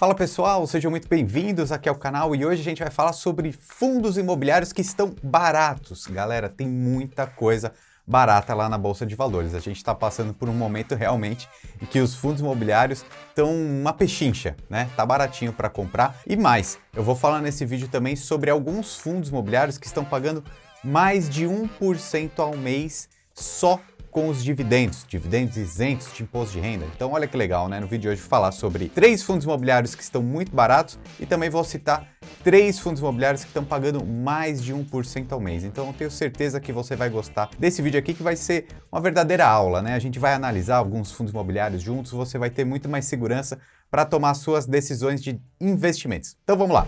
Fala pessoal, sejam muito bem-vindos aqui ao canal e hoje a gente vai falar sobre fundos imobiliários que estão baratos. Galera, tem muita coisa barata lá na Bolsa de Valores. A gente está passando por um momento realmente em que os fundos imobiliários estão uma pechincha, né? Tá baratinho para comprar e mais. Eu vou falar nesse vídeo também sobre alguns fundos imobiliários que estão pagando mais de 1% ao mês só com os dividendos isentos de imposto de renda. Então olha que legal, né? No vídeo de hoje vou falar sobre 3 fundos imobiliários que estão muito baratos e também vou citar 3 fundos imobiliários que estão pagando mais de 1% ao mês. Então eu tenho certeza que você vai gostar desse vídeo aqui, que vai ser uma verdadeira aula, né? A gente vai analisar alguns fundos imobiliários juntos, você vai ter muito mais segurança para tomar suas decisões de investimentos. Então vamos lá!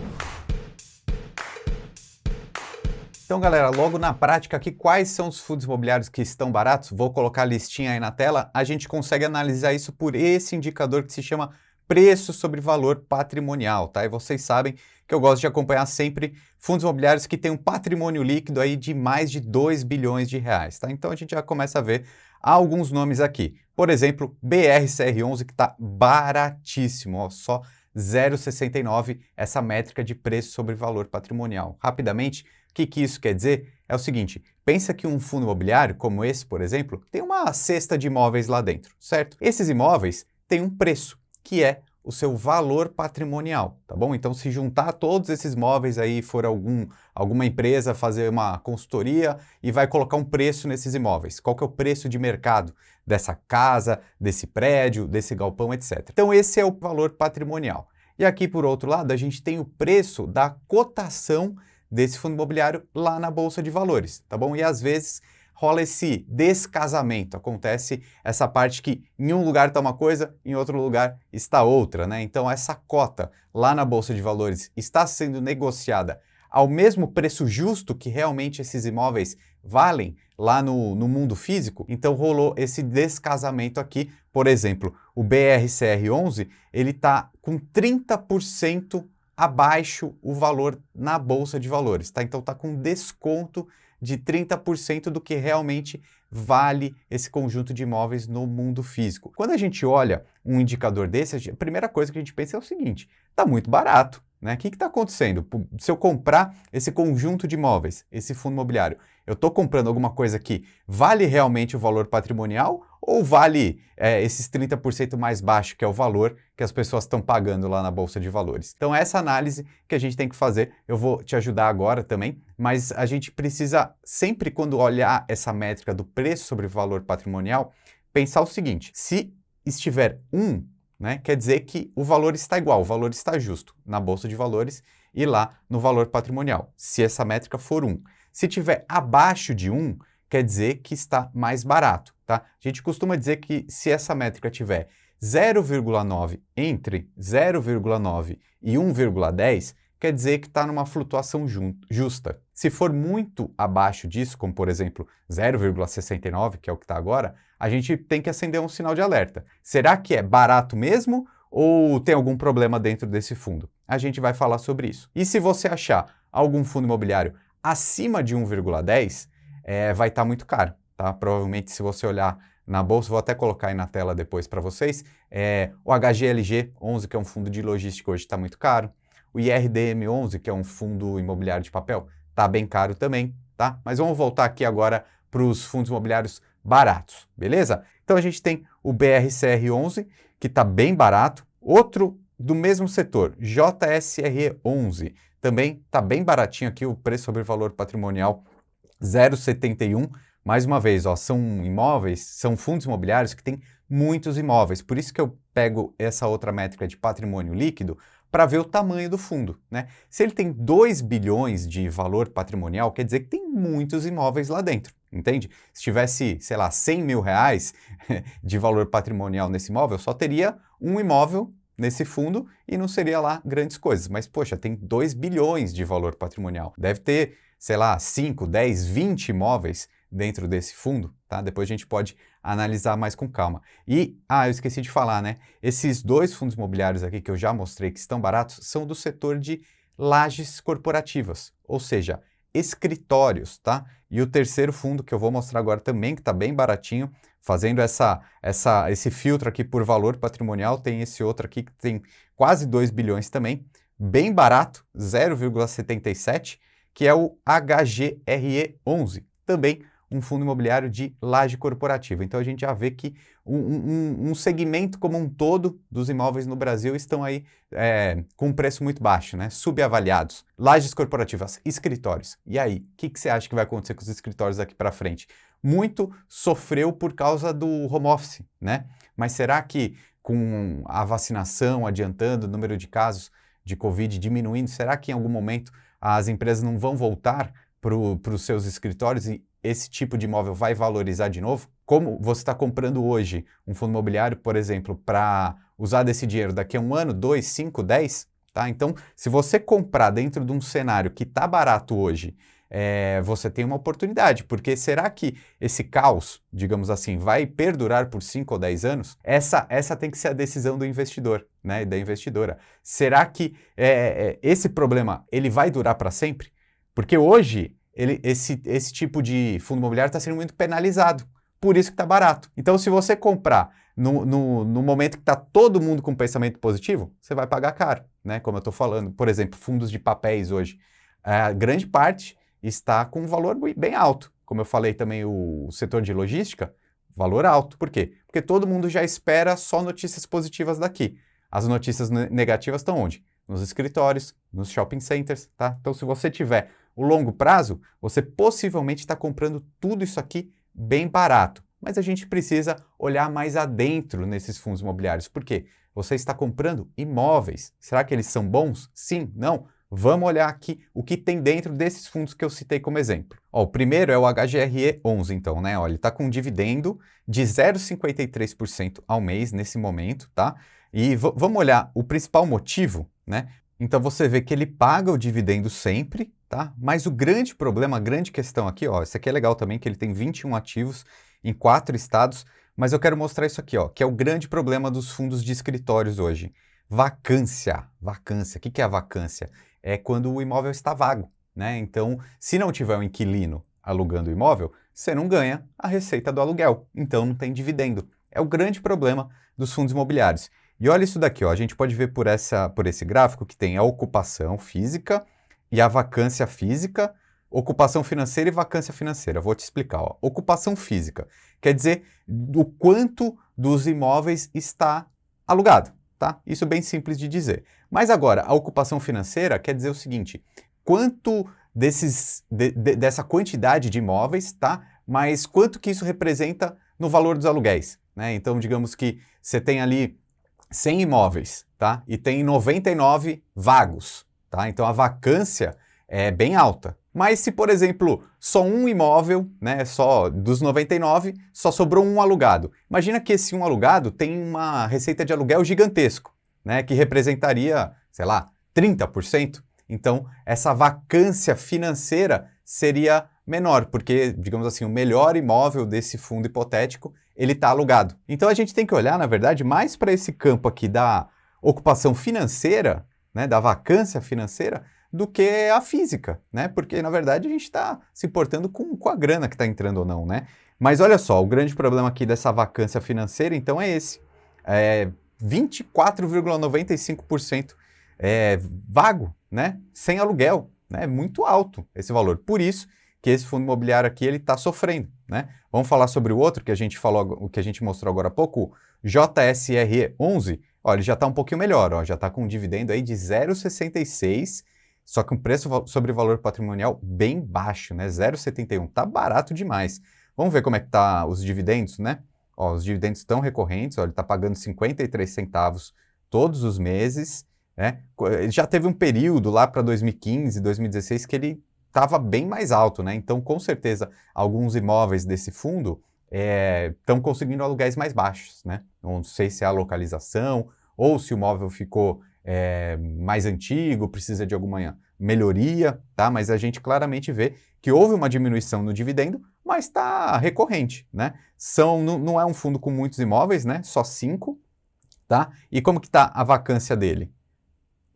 Então, galera, logo na prática aqui, quais são os fundos imobiliários que estão baratos? Vou colocar a listinha aí na tela. A gente consegue analisar isso por esse indicador que se chama preço sobre valor patrimonial, tá? E vocês sabem que eu gosto de acompanhar sempre fundos imobiliários que têm um patrimônio líquido aí de mais de 2 bilhões de reais, tá? Então a gente já começa a ver alguns nomes aqui. Por exemplo, BRCR11, que está baratíssimo, ó, só 0,69 essa métrica de preço sobre valor patrimonial. Rapidamente, o que isso quer dizer? É o seguinte, pensa que um fundo imobiliário, como esse, por exemplo, tem uma cesta de imóveis lá dentro, certo? Esses imóveis têm um preço, que é o seu valor patrimonial, tá bom? Então, se juntar todos esses imóveis aí, for alguma empresa fazer uma consultoria e vai colocar um preço nesses imóveis, qual que é o preço de mercado dessa casa, desse prédio, desse galpão, etc. Então, esse é o valor patrimonial. E aqui, por outro lado, a gente tem o preço da cotação desse fundo imobiliário lá na Bolsa de Valores, tá bom? E às vezes rola esse descasamento, acontece essa parte que em um lugar está uma coisa, em outro lugar está outra, né? Então essa cota lá na Bolsa de Valores está sendo negociada ao mesmo preço justo que realmente esses imóveis valem lá no mundo físico, então rolou esse descasamento aqui. Por exemplo, o BRCR11, ele está com 30% abaixo o valor na Bolsa de Valores, tá? Então tá com desconto de 30% do que realmente vale esse conjunto de imóveis no mundo físico. Quando a gente olha um indicador desse, a primeira coisa que a gente pensa é o seguinte, tá muito barato, né? O que está acontecendo? Se eu comprar esse conjunto de imóveis, esse fundo imobiliário, eu estou comprando alguma coisa que vale realmente o valor patrimonial ou vale esses 30% mais baixo, que é o valor que as pessoas estão pagando lá na Bolsa de Valores? Então essa análise que a gente tem que fazer, eu vou te ajudar agora também, mas a gente precisa sempre, quando olhar essa métrica do preço sobre valor patrimonial, pensar o seguinte, se estiver 1, né, quer dizer que o valor está igual, o valor está justo na Bolsa de Valores e lá no valor patrimonial, se essa métrica for 1. Se tiver abaixo de 1, quer dizer que está mais barato, tá? A gente costuma dizer que se essa métrica tiver 0,9, entre 0,9 e 1,10, quer dizer que está numa flutuação justa. Se for muito abaixo disso, como por exemplo 0,69, que é o que está agora, a gente tem que acender um sinal de alerta. Será que é barato mesmo ou tem algum problema dentro desse fundo? A gente vai falar sobre isso. E se você achar algum fundo imobiliário acima de 1,10, vai estar muito caro, tá? Provavelmente, se você olhar na bolsa, vou até colocar aí na tela depois para vocês, o HGLG11, que é um fundo de logística, hoje está muito caro. O IRDM11, que é um fundo imobiliário de papel, está bem caro também, tá? Mas vamos voltar aqui agora para os fundos imobiliários baratos, beleza? Então a gente tem o BRCR11, que está bem barato. Outro do mesmo setor, JSRE11, também está bem baratinho aqui, o preço sobre valor patrimonial 0,71. Mais uma vez, ó, são imóveis, são fundos imobiliários que têm muitos imóveis. Por isso que eu pego essa outra métrica de patrimônio líquido para ver o tamanho do fundo, né? Se ele tem 2 bilhões de valor patrimonial, quer dizer que tem muitos imóveis lá dentro, entende? Se tivesse, sei lá, 100 mil reais de valor patrimonial nesse imóvel, só teria um imóvel nesse fundo e não seria lá grandes coisas. Mas, poxa, tem 2 bilhões de valor patrimonial. Deve ter, sei lá, 5, 10, 20 imóveis dentro desse fundo, tá? Depois a gente pode analisar mais com calma. E, eu esqueci de falar, né? Esses 2 fundos imobiliários aqui que eu já mostrei que estão baratos são do setor de lajes corporativas, ou seja, escritórios, tá? E o terceiro fundo que eu vou mostrar agora também, que está bem baratinho, fazendo esse filtro aqui por valor patrimonial, tem esse outro aqui que tem quase 2 bilhões também, bem barato, 0,77, que é o HGRE11, também um fundo imobiliário de laje corporativa. Então a gente já vê que um segmento como um todo dos imóveis no Brasil estão aí com um preço muito baixo, né? Subavaliados. Lajes corporativas, escritórios. E aí, o que você acha que vai acontecer com os escritórios daqui para frente? Muito sofreu por causa do home office, né? Mas será que com a vacinação adiantando, o número de casos de Covid diminuindo, será que em algum momento as empresas não vão voltar para os seus escritórios e esse tipo de imóvel vai valorizar de novo? Como você está comprando hoje um fundo imobiliário, por exemplo, para usar desse dinheiro daqui a 1 ano, 2, 5, 10, tá? Então, se você comprar dentro de um cenário que está barato hoje, você tem uma oportunidade, porque será que esse caos, digamos assim, vai perdurar por 5 ou 10 anos? Essa tem que ser a decisão do investidor, né, e da investidora. Será que esse problema ele vai durar para sempre? Porque hoje esse tipo de fundo imobiliário está sendo muito penalizado, por isso que está barato. Então, se você comprar no momento que está todo mundo com pensamento positivo, você vai pagar caro, né? Como eu estou falando, por exemplo, fundos de papéis hoje, a grande parte está com um valor bem alto. Como eu falei também, o setor de logística, valor alto. Por quê? Porque todo mundo já espera só notícias positivas daqui. As notícias negativas estão onde? Nos escritórios, nos shopping centers, tá? Então, se você tiver o longo prazo, você possivelmente está comprando tudo isso aqui bem barato. Mas a gente precisa olhar mais adentro nesses fundos imobiliários. Por quê? Você está comprando imóveis. Será que eles são bons? Sim? Não? Vamos olhar aqui o que tem dentro desses fundos que eu citei como exemplo. Ó, o primeiro é o HGRE11, então, né? Ó, ele está com um dividendo de 0,53% ao mês nesse momento, tá? E vamos olhar o principal motivo, né? Então você vê que ele paga o dividendo sempre, tá? Mas o grande problema, a grande questão aqui, ó, isso aqui é legal também, que ele tem 21 ativos em 4 estados, mas eu quero mostrar isso aqui, ó, que é o grande problema dos fundos de escritórios hoje. Vacância. Vacância. O que é a vacância? É quando o imóvel está vago, né? Então, se não tiver um inquilino alugando o imóvel, você não ganha a receita do aluguel, então não tem dividendo. É o grande problema dos fundos imobiliários. E olha isso daqui, ó, a gente pode ver por esse gráfico que tem a ocupação física e a vacância física, ocupação financeira e vacância financeira. Vou te explicar, ó. Ocupação física quer dizer o quanto dos imóveis está alugado, tá? Isso é bem simples de dizer. Mas agora, a ocupação financeira quer dizer o seguinte, quanto dessa quantidade de imóveis, tá? Mas quanto que isso representa no valor dos aluguéis, né? Então, digamos que você tem ali 100 imóveis, tá? E tem 99 vagos, tá? Então a vacância é bem alta. Mas se, por exemplo, só um imóvel, né, só dos 99, só sobrou um alugado. Imagina que esse um alugado tem uma receita de aluguel gigantesco, né, que representaria, sei lá, 30%. Então, essa vacância financeira seria menor, porque, digamos assim, o melhor imóvel desse fundo hipotético, ele está alugado. Então, a gente tem que olhar, na verdade, mais para esse campo aqui da ocupação financeira, né, da vacância financeira, do que a física, né? Porque, na verdade, a gente está se importando com a grana que está entrando ou não, né? Mas olha só, o grande problema aqui dessa vacância financeira, então, é esse. 24,95% vago, né? Sem aluguel, né? É muito alto esse valor. Por isso que esse fundo imobiliário aqui, ele está sofrendo, né? Vamos falar sobre o outro que a gente falou, o que a gente mostrou agora há pouco, o JSRE11. Ó, ele já está um pouquinho melhor, ó, já está com um dividendo aí de 0,66, só que um preço sobre valor patrimonial bem baixo, né? 0,71. Tá barato demais. Vamos ver como é que tá os dividendos, né? Ó, os dividendos estão recorrentes, ó, ele está pagando 53 centavos todos os meses, né? Ele já teve um período lá para 2015, 2016 que ele estava bem mais alto, né? Então, com certeza, alguns imóveis desse fundo estão conseguindo aluguéis mais baixos, né? Não sei se é a localização ou se o imóvel ficou mais antigo, precisa de alguma melhoria, tá? Mas a gente claramente vê que houve uma diminuição no dividendo, mas está recorrente, né? Não é um fundo com muitos imóveis, né? Só 5, tá? E como que está a vacância dele?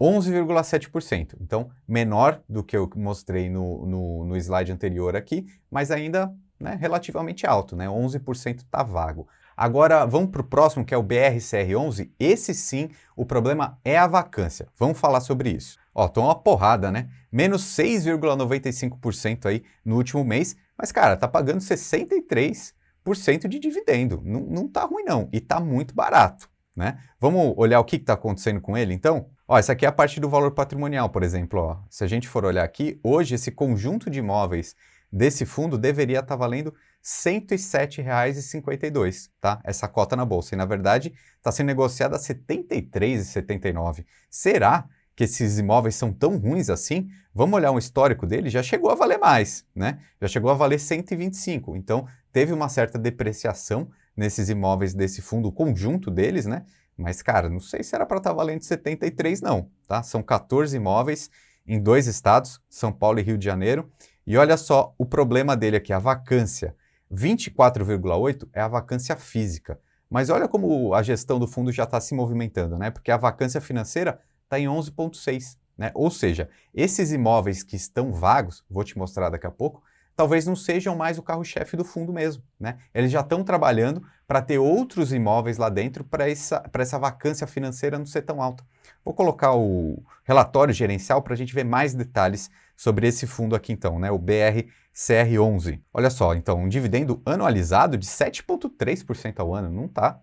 11,7%. Então, menor do que eu mostrei no slide anterior aqui, mas ainda, né, relativamente alto, né? 11% está vago. Agora, vamos para o próximo, que é o BRCR11. Esse sim, o problema é a vacância. Vamos falar sobre isso. Ó, tô uma porrada, né? Menos 6,95% aí no último mês, mas, cara, tá pagando 63% de dividendo. Não tá ruim, não. E tá muito barato, né? Vamos olhar o que está acontecendo com ele, então? Ó, essa aqui é a parte do valor patrimonial, por exemplo. Ó. Se a gente for olhar aqui, hoje esse conjunto de imóveis desse fundo deveria estar valendo R$ 107,52, tá? Essa cota na bolsa. E, na verdade, está sendo negociada a R$ 73,79. Será que esses imóveis são tão ruins assim? Vamos olhar um histórico dele, já chegou a valer mais, né? Já chegou a valer 125. Então, teve uma certa depreciação nesses imóveis desse fundo, o conjunto deles, né? Mas, cara, não sei se era para estar valendo 73, não, tá? São 14 imóveis em 2 estados, São Paulo e Rio de Janeiro. E olha só o problema dele aqui, a vacância. 24,8 é a vacância física. Mas olha como a gestão do fundo já está se movimentando, né? Porque a vacância financeira está em 11,6, né? Ou seja, esses imóveis que estão vagos, vou te mostrar daqui a pouco, talvez não sejam mais o carro-chefe do fundo mesmo, né? Eles já estão trabalhando para ter outros imóveis lá dentro para essa vacância financeira não ser tão alta. Vou colocar o relatório gerencial para a gente ver mais detalhes sobre esse fundo aqui então, né? O BRCR11. Olha só, então, um dividendo anualizado de 7,3% ao ano.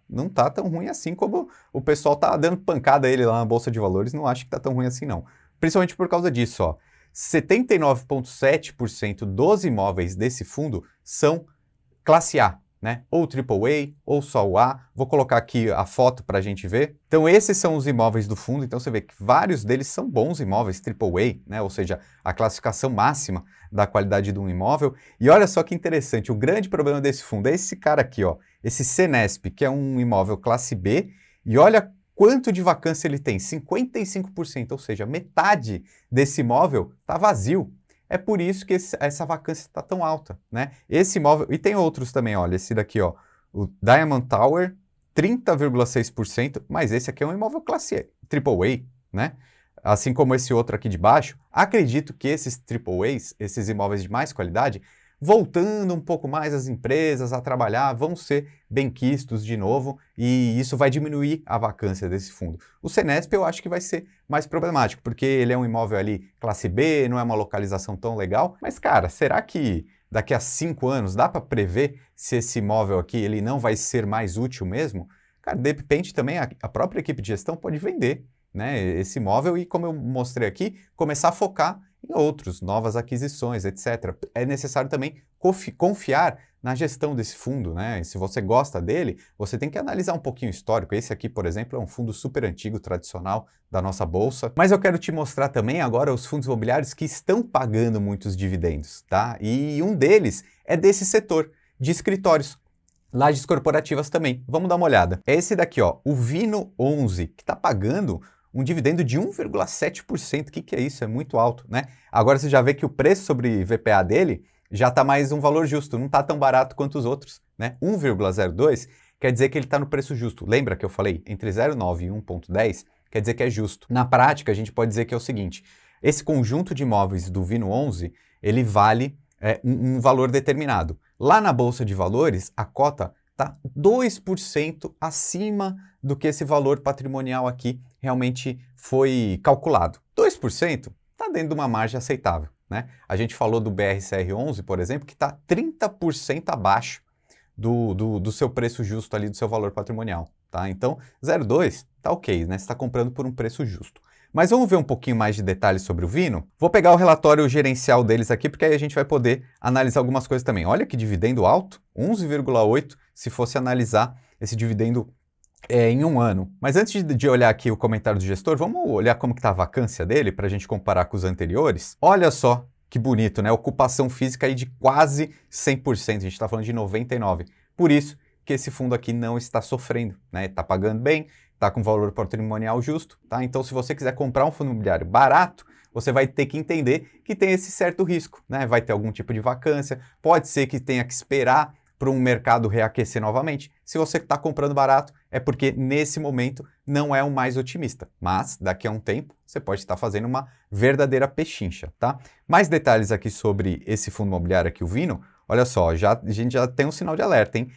Não tá tão ruim assim como o pessoal tá dando pancada a ele lá na Bolsa de Valores. Não acho que tá tão ruim assim não. Principalmente por causa disso, ó. 79,7% dos imóveis desse fundo são classe A, né? Ou AAA, ou só o A. Vou colocar aqui a foto para a gente ver. Então, esses são os imóveis do fundo. Então, você vê que vários deles são bons imóveis AAA, né? Ou seja, a classificação máxima da qualidade de um imóvel. E olha só que interessante, o grande problema desse fundo é esse cara aqui, ó, esse Senesp, que é um imóvel classe B. E olha quanto de vacância ele tem? 55%, ou seja, metade desse imóvel está vazio. É por isso que essa vacância está tão alta, né? Esse imóvel, e tem outros também, olha, esse daqui, ó, o Diamond Tower, 30,6%, mas esse aqui é um imóvel classe AAA, né? Assim como esse outro aqui de baixo. Acredito que esses AAAs, esses imóveis de mais qualidade, voltando um pouco mais as empresas a trabalhar, vão ser benquistos de novo e isso vai diminuir a vacância desse fundo. O Senesp eu acho que vai ser mais problemático, porque ele é um imóvel ali classe B, não é uma localização tão legal, mas cara, será que daqui a 5 anos dá para prever se esse imóvel aqui ele não vai ser mais útil mesmo? Cara, de repente também a própria equipe de gestão pode vender, né, esse imóvel e, como eu mostrei aqui, começar a focar em outros, novas aquisições, etc. É necessário também confiar na gestão desse fundo, né? E se você gosta dele, você tem que analisar um pouquinho o histórico. Esse aqui, por exemplo, é um fundo super antigo, tradicional da nossa bolsa. Mas eu quero te mostrar também agora os fundos imobiliários que estão pagando muitos dividendos, tá? E um deles é desse setor de escritórios. Lajes corporativas também. Vamos dar uma olhada. É esse daqui, ó, o Vino 11, que está pagando um dividendo de 1,7%. O que é isso? É muito alto, né? Agora você já vê que o preço sobre VPA dele já está mais um valor justo, não está tão barato quanto os outros, né? 1,02 quer dizer que ele está no preço justo. Lembra que eu falei? Entre 0,9 e 1,10 quer dizer que é justo. Na prática, a gente pode dizer que é o seguinte, esse conjunto de imóveis do Vino 11, ele vale um valor determinado. Lá na Bolsa de Valores, a cota está 2% acima do que esse valor patrimonial aqui realmente foi calculado. 2% está dentro de uma margem aceitável, né? A gente falou do BRCR11, por exemplo, que está 30% abaixo do seu preço justo ali, do seu valor patrimonial, tá? Então, 0,2 tá ok, né? Você está comprando por um preço justo. Mas vamos ver um pouquinho mais de detalhes sobre o Vino? Vou pegar o relatório gerencial deles aqui, porque aí a gente vai poder analisar algumas coisas também. Olha que dividendo alto, 11,8 se fosse analisar esse dividendo em um ano. Mas antes de olhar aqui o comentário do gestor, vamos olhar como está a vacância dele para a gente comparar com os anteriores. Olha só que bonito, né? Ocupação física aí de quase 100%, a gente está falando de 99%. Por isso que esse fundo aqui não está sofrendo, né? Está pagando bem, está com valor patrimonial justo, tá? Então, se você quiser comprar um fundo imobiliário barato, você vai ter que entender que tem esse certo risco, né? Vai ter algum tipo de vacância, pode ser que tenha que esperar para um mercado reaquecer novamente. Se você está comprando barato, é porque nesse momento não é o mais otimista, mas daqui a um tempo você pode estar fazendo uma verdadeira pechincha, tá? Mais detalhes aqui sobre esse fundo imobiliário aqui, o Vino. Olha só, a gente já tem um sinal de alerta, hein?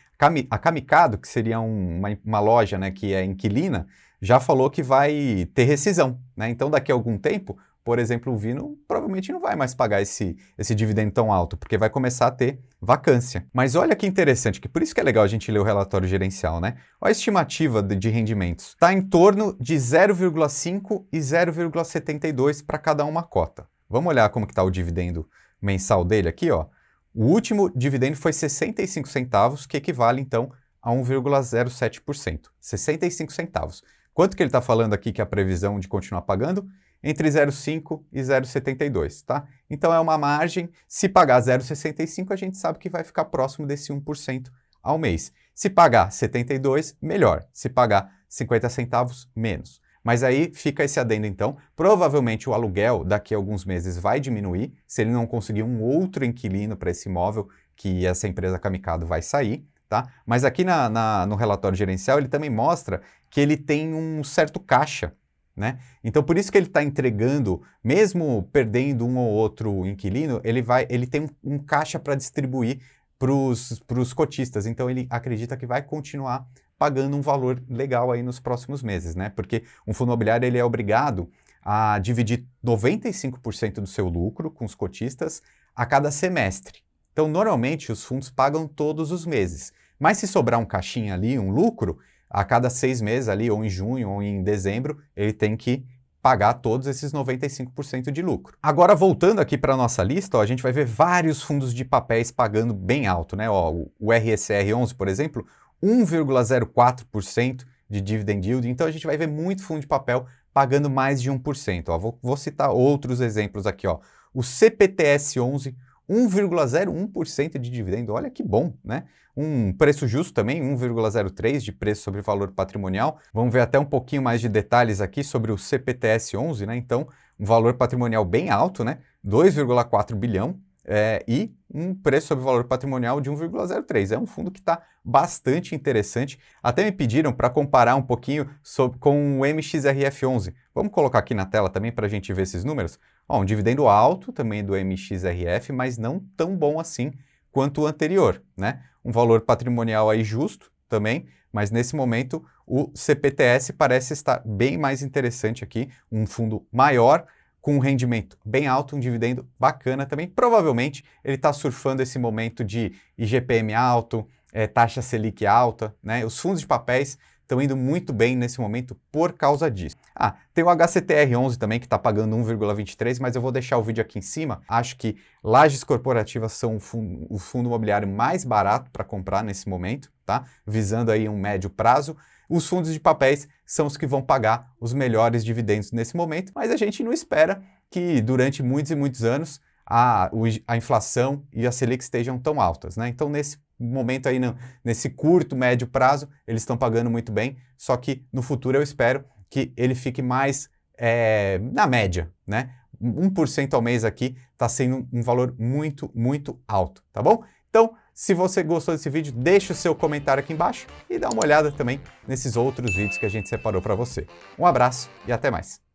A Camicado, que seria uma loja, né, que é inquilina, já falou que vai ter rescisão, né? Então daqui a algum tempo, por exemplo, o Vino provavelmente não vai mais pagar esse dividendo tão alto, porque vai começar a ter vacância. Mas olha que interessante, que por isso que é legal a gente ler o relatório gerencial, né? Olha a estimativa de rendimentos. Está em torno de 0,5 e 0,72 para cada uma cota. Vamos olhar como que está o dividendo mensal dele aqui, ó. O último dividendo foi 65 centavos, que equivale, então, a 1,07%. 65 centavos. Quanto que ele está falando aqui que é a previsão de continuar pagando? Entre 0,5 e 0,72, tá? Então é uma margem, se pagar 0,65 a gente sabe que vai ficar próximo desse 1% ao mês. Se pagar 72, melhor. Se pagar 50 centavos, menos. Mas aí fica esse adendo então, provavelmente o aluguel daqui a alguns meses vai diminuir, se ele não conseguir um outro inquilino para esse imóvel que essa empresa Camicado vai sair, tá? Mas aqui no relatório gerencial ele também mostra que ele tem um certo caixa, né? Então, por isso que ele está entregando, mesmo perdendo um ou outro inquilino, ele tem um caixa para distribuir para os cotistas. Então, ele acredita que vai continuar pagando um valor legal aí nos próximos meses, né? Porque um fundo imobiliário ele é obrigado a dividir 95% do seu lucro com os cotistas a cada semestre. Então, normalmente, os fundos pagam todos os meses. Mas se sobrar um caixinha ali, um lucro, a cada 6 meses ali, ou em junho, ou em dezembro, ele tem que pagar todos esses 95% de lucro. Agora, voltando aqui para a nossa lista, ó, a gente vai ver vários fundos de papéis pagando bem alto, né? Ó, o RSR11, por exemplo, 1,04% de dividend yield. Então, a gente vai ver muito fundo de papel pagando mais de 1%. Ó, vou citar outros exemplos aqui. Ó. O CPTS11, 1,01% de dividendo. Olha que bom, né? Um preço justo também, 1,03% de preço sobre valor patrimonial. Vamos ver até um pouquinho mais de detalhes aqui sobre o CPTS11, né? Então, um valor patrimonial bem alto, né? 2,4 bilhão e um preço sobre valor patrimonial de 1,03. É um fundo que está bastante interessante. Até me pediram para comparar um pouquinho com o MXRF11. Vamos colocar aqui na tela também para a gente ver esses números. Ó, um dividendo alto também do MXRF, mas não tão bom assim quanto o anterior, né? Um valor patrimonial aí justo também, mas nesse momento o CPTS parece estar bem mais interessante aqui, um fundo maior, com um rendimento bem alto, um dividendo bacana também. Provavelmente ele está surfando esse momento de IGPM alto, taxa Selic alta, né? Os fundos de papéis estão indo muito bem nesse momento por causa disso. Ah, tem o HCTR11 também que está pagando 1,23, mas eu vou deixar o vídeo aqui em cima. Acho que lajes corporativas são o fundo imobiliário mais barato para comprar nesse momento, tá? Visando aí um médio prazo. Os fundos de papéis são os que vão pagar os melhores dividendos nesse momento, mas a gente não espera que durante muitos e muitos anos a inflação e a Selic estejam tão altas, né? Então, nesse momento aí, nesse curto, médio prazo, eles estão pagando muito bem, só que no futuro eu espero que ele fique mais na média, né? 1% ao mês aqui está sendo um valor muito, muito alto, tá bom? Então, se você gostou desse vídeo, deixa o seu comentário aqui embaixo e dá uma olhada também nesses outros vídeos que a gente separou para você. Um abraço e até mais!